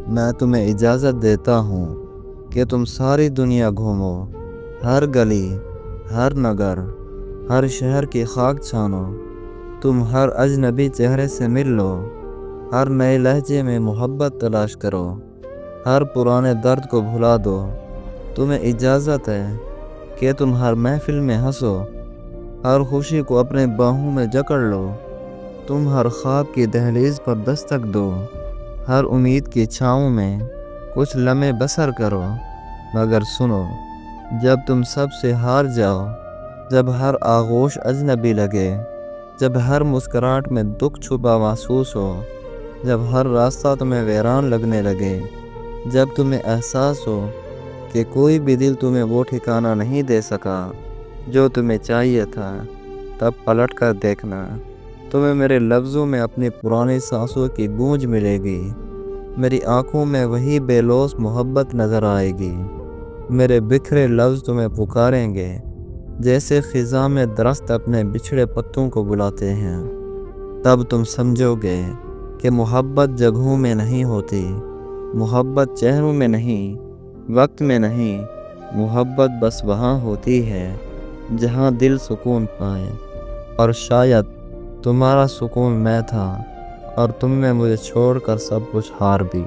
میں تمہیں اجازت دیتا ہوں کہ تم ساری دنیا گھومو، ہر گلی، ہر نگر، ہر شہر کی خاک چھانو، تم ہر اجنبی چہرے سے مل لو، ہر نئے لہجے میں محبت تلاش کرو، ہر پرانے درد کو بھلا دو۔ تمہیں اجازت ہے کہ تم ہر محفل میں ہنسو، ہر خوشی کو اپنے باہوں میں جکڑ لو، تم ہر خواب کی دہلیز پر دستک دو، ہر امید کی چھاؤں میں کچھ لمحے بسر کرو۔ مگر سنو، جب تم سب سے ہار جاؤ، جب ہر آغوش اجنبی لگے، جب ہر مسکراہٹ میں دکھ چھپا محسوس ہو، جب ہر راستہ تمہیں ویران لگنے لگے، جب تمہیں احساس ہو کہ کوئی بھی دل تمہیں وہ ٹھکانہ نہیں دے سکا جو تمہیں چاہیے تھا، تب پلٹ کر دیکھنا، تمہیں میرے لفظوں میں اپنی پرانی سانسوں کی گونج ملے گی، میری آنکھوں میں وہی بے لوث محبت نظر آئے گی، میرے بکھرے لفظ تمہیں پکاریں گے جیسے خزاں میں درخت اپنے بچھڑے پتوں کو بلاتے ہیں۔ تب تم سمجھو گے کہ محبت جگہوں میں نہیں ہوتی، محبت چہروں میں نہیں، وقت میں نہیں، محبت بس وہاں ہوتی ہے جہاں دل سکون پائے۔ اور شاید تمہارا سکون میں تھا، اور تم نے مجھے چھوڑ کر سب کچھ ہار بھی۔